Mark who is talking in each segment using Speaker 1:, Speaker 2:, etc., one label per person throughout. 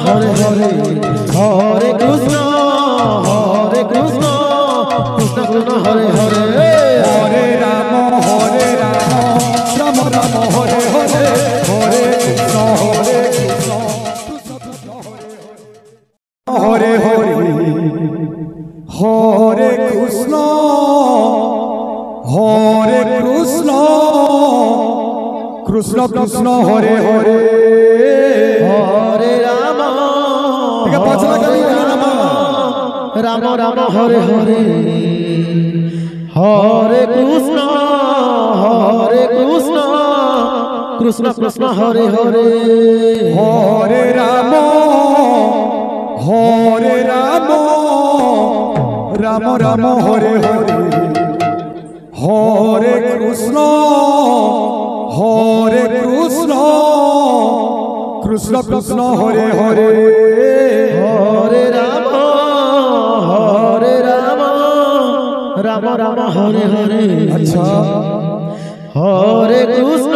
Speaker 1: হরে হরে হরে কৃষ্ণ কৃষ্ণ কৃষ্ণ হরে হরে
Speaker 2: হরে রাম রাম রাম হরে হরে হরে কৃষ্ণ হরে হরে হরে কৃষ্ণ হরে কৃষ্ণ কৃষ্ণ কৃষ্ণ হরে হরে
Speaker 1: হরে রাম রাম রাম হরে হরে হরে কৃষ্ণ কৃষ্ণ কৃষ্ণ হরে হরে
Speaker 2: হরে রাম রাম রাম হরে হরে হরে কৃষ্ণ কৃষ্ণ কৃষ্ণ হরে হরে
Speaker 1: হরে রাম রাম রাম হরে হরে
Speaker 2: আচ্ছা
Speaker 1: হরে কৃষ্ণ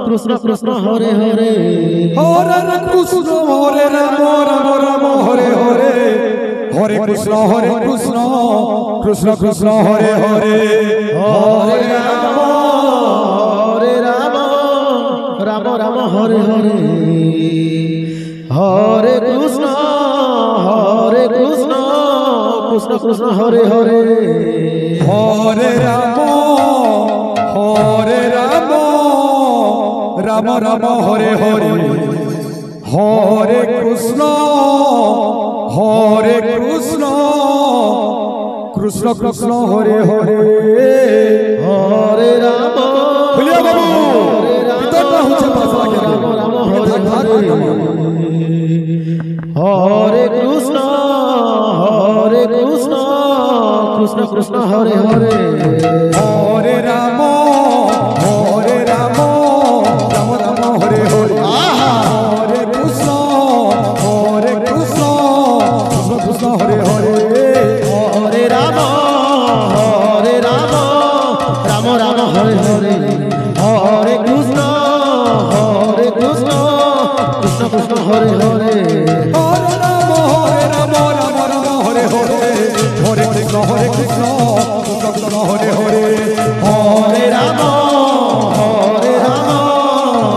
Speaker 1: কৃষ্ণ কৃষ্ণ হরে হরে
Speaker 2: হরে কৃষ্ণ হরে রাম রাম রাম হরে হরে হরে কৃষ্ণ কৃষ্ণ কৃষ্ণ হরে হরে
Speaker 1: হরে রাম রাম রাম হরে হরে হরে কৃষ্ণ কৃষ্ণ কৃষ্ণ হরে হরে
Speaker 2: হরে রাম রাম রাম হরে হরে হরে কৃষ্ণ কৃষ্ণ কৃষ্ণ হরে হরে
Speaker 1: হরে রাম
Speaker 2: ভুলিয়া বাবু ভিতরটা হচ্ছে পাঁচলা কেন
Speaker 1: রাম হরে হরে হরে কৃষ্ণ কৃষ্ণ কৃষ্ণ হরে হরে
Speaker 2: হরে রাম রাম রাম হরে হরে হরে কৃষ্ণ কৃষ্ণ কৃষ্ণ হরে হরে
Speaker 1: হরে রাম রাম রাম হরে হরে হরে কৃষ্ণ কৃষ্ণ কৃষ্ণ হরে হরে
Speaker 2: হরে রাম রাম রাম হরে হরে হরে কৃষ্ণ কৃষ্ণ কৃষ্ণ হরে হরে
Speaker 1: হরে রাম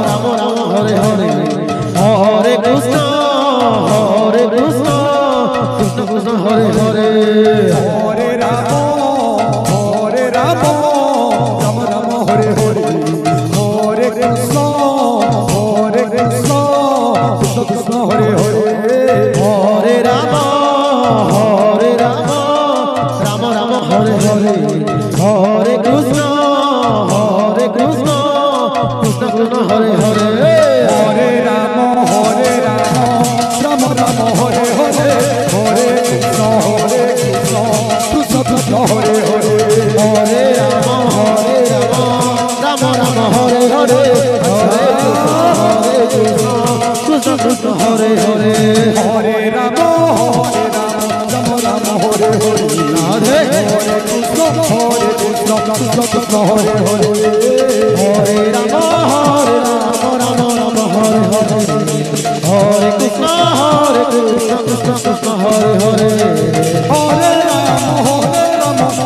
Speaker 1: রাম রাম হরে হরে হরে কৃষ্ণ কৃষ্ণ কৃষ্ণ হরে হরে
Speaker 2: হরে রাম রাম রাম হরে হরে হরে কৃষ্ণ কৃষ্ণ কৃষ্ণ হরে হরে
Speaker 1: হরে রাম রাম রাম হরে হরে হরে কৃষ্ণ কৃষ্ণ কৃষ্ণ হরে হরে
Speaker 2: হরে রাম রাম রাম হরে হরে হরে কৃষ্ণ কৃষ্ণ কৃষ্ণ হরে হরে
Speaker 1: হরে রাম রাম রাম হরে হরে হরে কৃষ্ণ কৃষ্ণ কৃষ্ণ হরে হরে
Speaker 2: হরে রাম রাম রাম হরে হরে
Speaker 1: রাধে
Speaker 2: হরে কৃষ্ণ কৃষ্ণ কৃষ্ণ হরে হরে
Speaker 1: হরে রাম রাম রাম হরে হরে হরে কৃষ্ণ কৃষ্ণ কৃষ্ণ হরে হরে
Speaker 2: হরে রাম রাম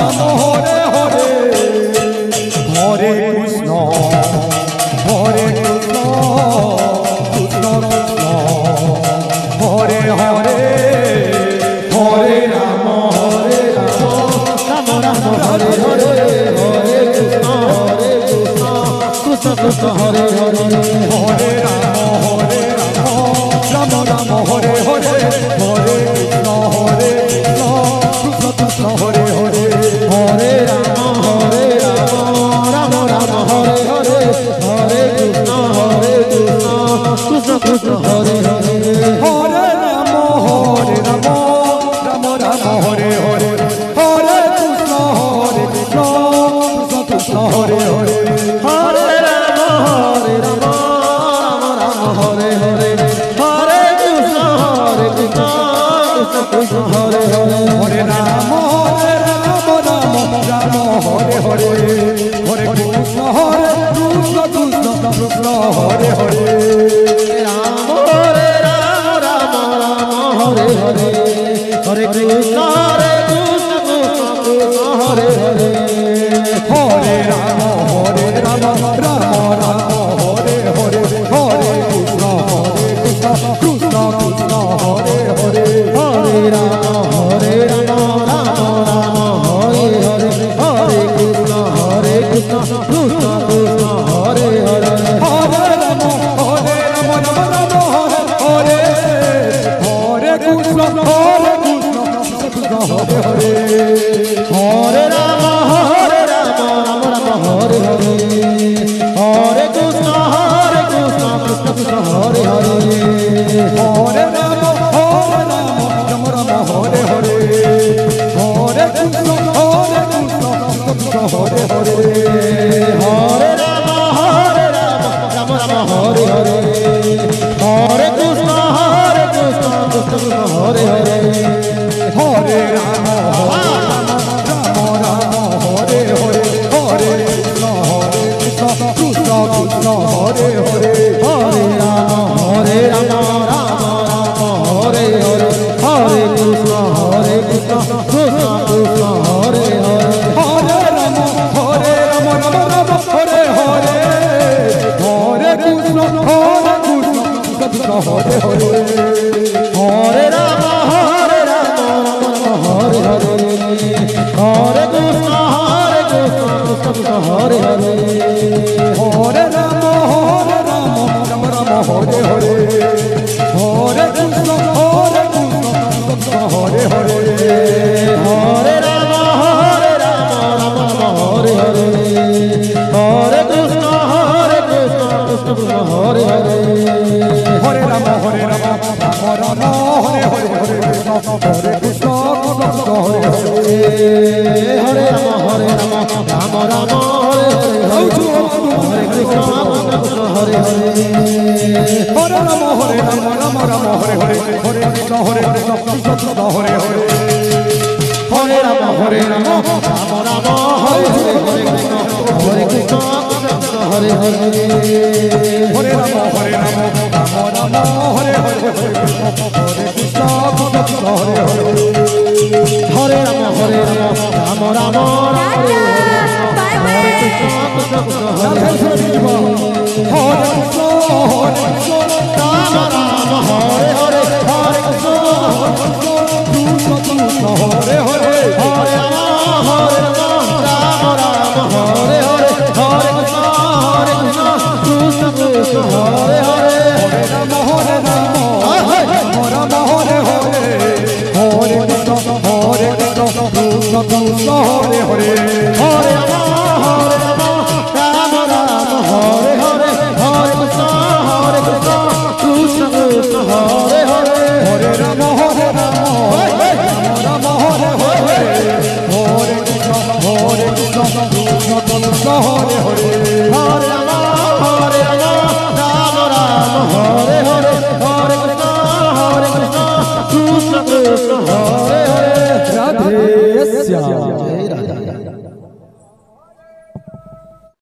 Speaker 2: রাম হরে হরে হরে কৃষ্ণ কৃষ্ণ কৃষ্ণ হরে হরে হরে রাম
Speaker 1: রাম রাম হরে হরে হরে কৃষ্ণ কৃষ্ণ কৃষ্ণ হরে হরে
Speaker 2: হরে রাম রাম রাম হরে হরে হরে কৃষ্ণ কৃষ্ণ কৃষ্ণ হরে হরে
Speaker 1: হরে রাম রাম রাম হরে হরে হরে কৃষ্ণ কৃষ্ণ কৃষ্ণ হরে হরে
Speaker 2: হরে রাম রাম রাম হরে হরে হরে কৃষ্ণ কৃষ্ণ কৃষ্ণ হরে হরে
Speaker 1: হরে রাম রাম রাম হরে হরে হরে কৃষ্ণ কৃষ্ণ কৃষ্ণ হরে হরে
Speaker 2: হরে রাম রাম রাম হরে হরে হরে কৃষ্ণ কৃষ্ণ কৃষ্ণ কৃষ্ণ হরে হরে
Speaker 1: রাম হরে রাম রাম রাম হরে হরে হরে কৃষ্ণ কৃষ্ণ কৃষ্ণ হরে হরে
Speaker 2: হরে রাম রাম রাম হরে হরে হরে কৃষ্ণ কৃষ্ণ কৃষ্ণ হরে হরে
Speaker 1: হরে রাম রাম রাম হরে হরে হরে কৃষ্ণ কৃষ্ণ কৃষ্ণ হরে হরে
Speaker 2: হরে রাম রাম রাম হরে হরে কৃষ্ণ কৃষ্ণ হরে হরে
Speaker 1: হরে রাম রাম রাম হরে হরে হরে কৃষ্ণ কৃষ্ণ কৃষ্ণ হরে হরে
Speaker 2: হরে রাম রাম রাম হরে হরে হরে কৃষ্ণ কৃষ্ণ হরে হরে
Speaker 1: হরে রাম রাম রাম হরে হরে হরে কৃষ্ণ কৃষ্ণ কৃষ্ণ হরে হরে
Speaker 2: হরে রাম রাম হরে হরে হরে কৃষ্ণ কৃষ্ণ কৃষ্ণ হরে হরে
Speaker 1: হরে রাম রাম রাম হরে হরে হরে কৃষ্ণ কৃষ্ণ কৃষ্ণ হরে হরে
Speaker 2: হরে রাম রাম রাম হরে হরে হরে কৃষ্ণ কৃষ্ণ হরে হরে
Speaker 1: হরে রাম রাম রাম হরে হরে হরে কৃষ্ণ কৃষ্ণ হরে হরে
Speaker 2: হরে রাম রাম রাম হরে হরে হরে কৃষ্ণ কৃষ্ণ হরে হরে
Speaker 1: হরে রাম রাম রাম হরে হরে হরে কৃষ্ণ কৃষ্ণ হরে হরে
Speaker 2: হরে রাম রাম রাম হরে হরে হরে কৃষ্ণ হরে কৃষ্ণ কৃষ্ণ হরে হরে
Speaker 1: হরে রাম রাম রাম হরে হরে হরে কৃষ্ণ কৃষ্ণ হরে হরে
Speaker 2: হরে রাম রাম রাম হরে হরে হরে কৃষ্ণ কৃষ্ণ কৃষ্ণ হরে হরে
Speaker 1: হরে রাম রাম রাম হরে হরে হরে কৃষ্ণ হরে কৃষ্ণ কৃষ্ণ হরে হরে
Speaker 2: হরে রাম রাম হরে হরে হরে কৃষ্ণ কৃষ্ণ হরে হরে
Speaker 1: হরে রাম রাম রাম হরে হরে কৃষ্ণ কৃষ্ণ হরে হরে
Speaker 2: হরে কৃষ্ণ
Speaker 1: রাম রাম হরে হরে হরে কৃষ্ণ
Speaker 2: কৃষ্ণ হরে হরে
Speaker 1: হরে রাম রাম রাম হরে হরে হরে কৃষ্ণ কৃষ্ণ কৃষ্ণ হরে হরে
Speaker 2: হরে রাম রাম রাম হরে হরে হরে কৃষ্ণ কৃষ্ণ কৃষ্ণ হরে হরে
Speaker 1: হরে রাম রাম রাম হরে হরে হরে কৃষ্ণ কৃষ্ণ কৃষ্ণ হরে হরে
Speaker 2: হরে রাম রাম রাম হরে হরে হরে কৃষ্ণ কৃষ্ণ কৃষ্ণ হরে হরে